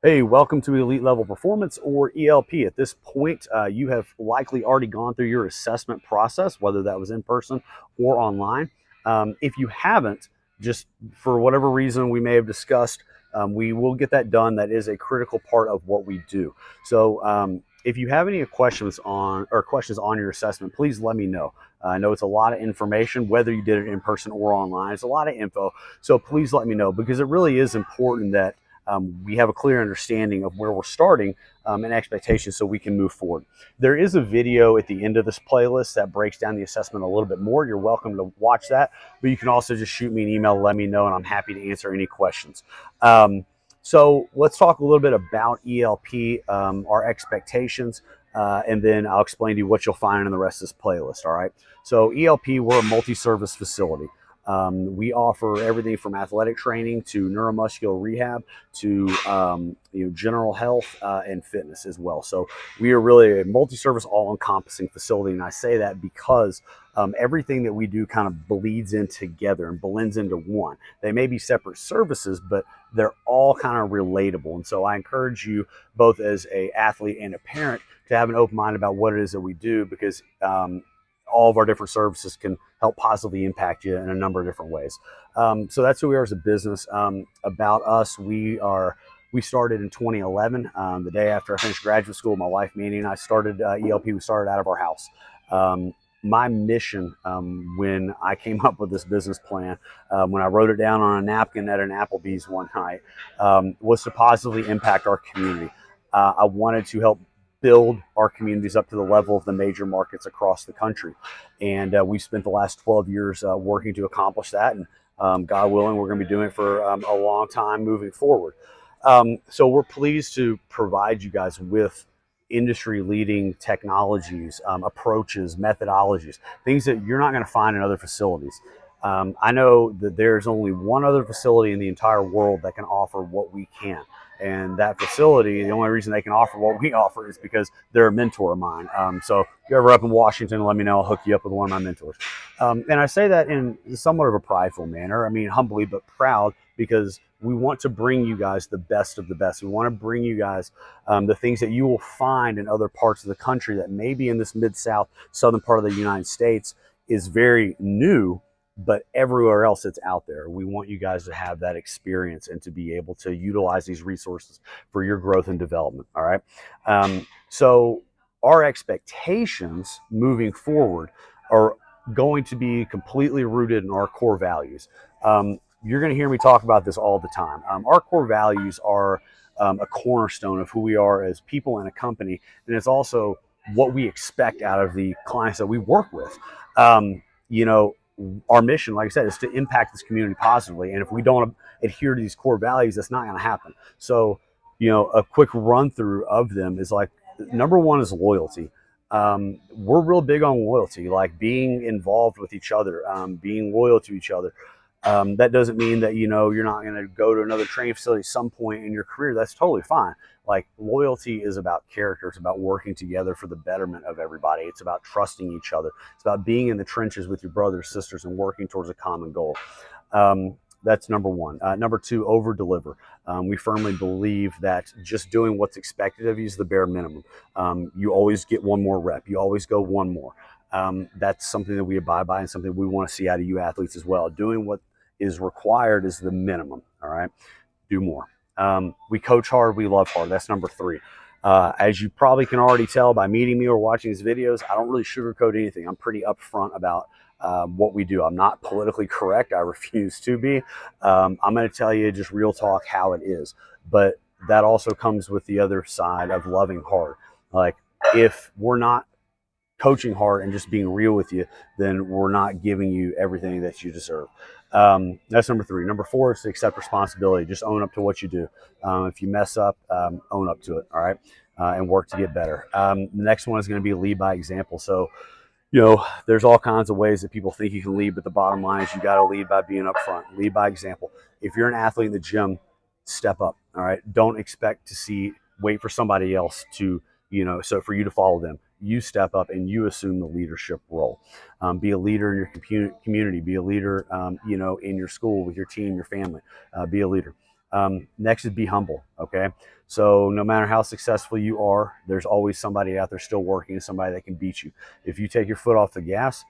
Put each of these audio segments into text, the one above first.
Hey, welcome to Elite Level Performance, or ELP. At this point, you have likely already gone through your assessment process, whether that was in person or online. If you haven't, just for whatever reason we may have discussed, we will get that done. That is a critical part of what we do. So, if you have any questions on your assessment, please let me know. I know it's a lot of information, whether you did it in person or online. It's a lot of info, so please let me know, because it really is important that we have a clear understanding of where we're starting and expectations, so we can move forward. There is a video at the end of this playlist that breaks down the assessment a little bit more. You're welcome to watch that, but you can also just shoot me an email, let me know, and I'm happy to answer any questions. So let's talk a little bit about ELP, our expectations, and then I'll explain to you what you'll find in the rest of this playlist. All right. So ELP, we're a multi-service facility. We offer everything from athletic training to neuromuscular rehab to general health and fitness as well. So we are really a multi-service, all-encompassing facility, and I say that because everything that we do kind of bleeds in together and blends into one. They may be separate services, but they're all kind of relatable. And so I encourage you, both as an athlete and a parent, to have an open mind about what it is that we do, because all of our different services can help positively impact you in a number of different ways. So that's who we are as a business. About us, we started in 2011, the day after I finished graduate school. My wife, Mandy, and I started ELP. We started out of our house. My mission, when I came up with this business plan, when I wrote it down on a napkin at an Applebee's one night, was to positively impact our community. I wanted to help build our communities up to the level of the major markets across the country. And we've spent the last 12 years working to accomplish that. And God willing, we're going to be doing it for a long time moving forward. So we're pleased to provide you guys with industry leading technologies, approaches, methodologies, things that you're not going to find in other facilities. I know that there's only one other facility in the entire world that can offer what we can. And that facility, the only reason they can offer what we offer is because they're a mentor of mine. So if you're ever up in Washington, let me know. I'll hook you up with one of my mentors. And I say that in somewhat of a prideful manner. I mean, humbly, but proud, because we want to bring you guys the best of the best. We want to bring you guys the things that you will find in other parts of the country that maybe in this Mid-South, southern part of the United States is very new, but everywhere else it's out there. We want you guys to have that experience and to be able to utilize these resources for your growth and development. All right. So our expectations moving forward are going to be completely rooted in our core values. You're going to hear me talk about this all the time. Our core values are a cornerstone of who we are as people and a company, and it's also what we expect out of the clients that we work with. You know, our mission, like I said, is to impact this community positively. And if we don't adhere to these core values, that's not going to happen. So, a quick run through of them is like, number one is loyalty. We're real big on loyalty, like being involved with each other, being loyal to each other. That doesn't mean that, you're not going to go to another training facility at some point in your career. That's totally fine. Like, loyalty is about character. It's about working together for the betterment of everybody. It's about trusting each other. It's about being in the trenches with your brothers, sisters, and working towards a common goal. That's number one. Number two, over deliver. We firmly believe that just doing what's expected of you is the bare minimum. You always get one more rep. You always go one more. That's something that we abide by and something we want to see out of you athletes as well. Doing what is required is the minimum. All right. Do more. We coach hard. We love hard. That's number three. As you probably can already tell by meeting me or watching these videos, I don't really sugarcoat anything. I'm pretty upfront about what we do. I'm not politically correct. I refuse to be. I'm going to tell you just real talk how it is. But that also comes with the other side of loving hard. Like, if we're not coaching hard and just being real with you, then we're not giving you everything that you deserve. That's number three. Number four is to accept responsibility. Just own up to what you do. If you mess up, own up to it. All right. And work to get better. The next one is going to be lead by example. So, there's all kinds of ways that people think you can lead, but the bottom line is you got to lead by being upfront. Lead by example. If you're an athlete in the gym, step up. All right. Don't expect to wait for somebody else to, so for you to follow them. You step up and you assume the leadership role. Be a leader in your community. Be a leader, in your school, with your team, your family. Be a leader. Next is be humble. Okay. So no matter how successful you are, there's always somebody out there still working, somebody that can beat you. If you take your foot off the gas,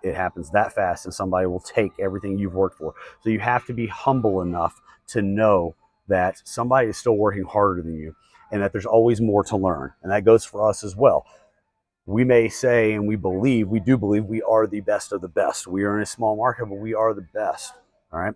it happens that fast and somebody will take everything you've worked for. So you have to be humble enough to know that somebody is still working harder than you and that there's always more to learn. And that goes for us as well. We may say, and we do believe we are the best of the best. We are in a small market, but we are the best. All right.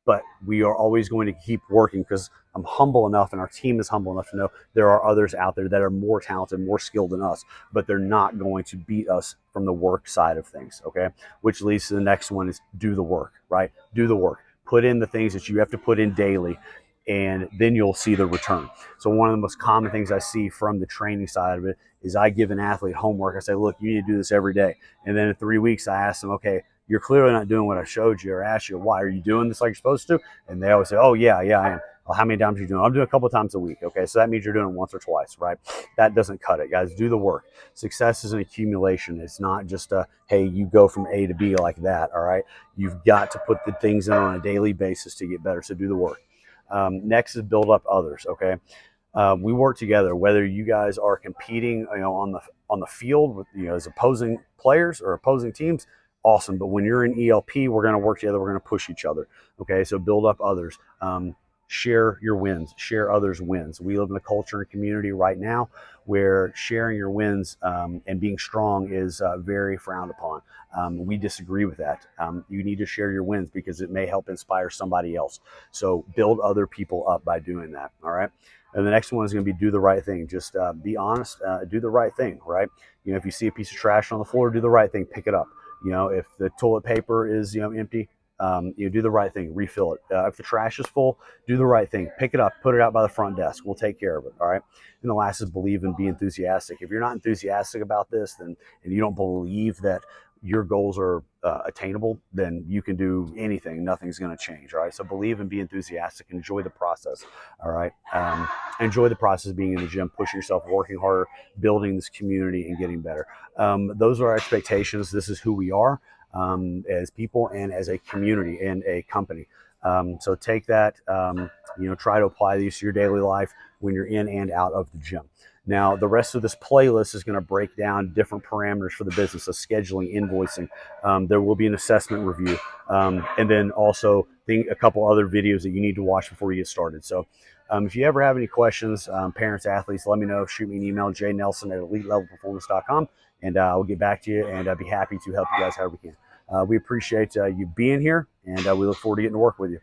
But we are always going to keep working because I'm humble enough and our team is humble enough to know there are others out there that are more talented, more skilled than us, but they're not going to beat us from the work side of things. Okay. Which leads to the next one is do the work, right? Do the work. Put in the things that you have to put in daily, and then you'll see the return. So one of the most common things I see from the training side of it is I give an athlete homework. I say, look, you need to do this every day. And then in 3 weeks, I ask them, okay, you're clearly not doing what I showed you, or asked you, why are you doing this like you're supposed to? And they always say, oh, yeah, I am. Well, how many times are you doing it? I'm doing a couple of times a week. Okay, so that means you're doing it once or twice, right? That doesn't cut it, guys. Do the work. Success is an accumulation. It's not just a, hey, you go from A to B like that, all right? You've got to put the things in on a daily basis to get better, so do the work. Next is build up others, okay? We work together, whether you guys are competing, on the field with, as opposing players or opposing teams, awesome. But when you're in ELP, we're going to work together. We're going to push each other. Okay. So build up others, share your wins, share others' wins. We live in a culture and community right now where sharing your wins and being strong is very frowned upon. We disagree with that. You need to share your wins because it may help inspire somebody else. So build other people up by doing that. All right. And the next one is going to be do the right thing. Just be honest, do the right thing, right? If you see a piece of trash on the floor, do the right thing, pick it up. If the toilet paper is, empty, do the right thing, refill it. If the trash is full, do the right thing, pick it up, put it out by the front desk. We'll take care of it. All right. And the last is believe and be enthusiastic. If you're not enthusiastic about this, and you don't believe that your goals are attainable, then you can do anything. Nothing's going to change. All right. So believe and be enthusiastic. Enjoy the process. All right. Enjoy the process of being in the gym, pushing yourself, working harder, building this community, and getting better. Those are our expectations. This is who we are as people and as a community and a company. So take that, try to apply these to your daily life when you're in and out of the gym. Now, the rest of this playlist is going to break down different parameters for the business, so scheduling, invoicing. There will be an assessment review, and then also a couple other videos that you need to watch before you get started. So if you ever have any questions, parents, athletes, let me know. Shoot me an email, jnelson@elitelevelperformance.com, and I'll get back to you, and I'd be happy to help you guys however we can. We appreciate you being here, and we look forward to getting to work with you.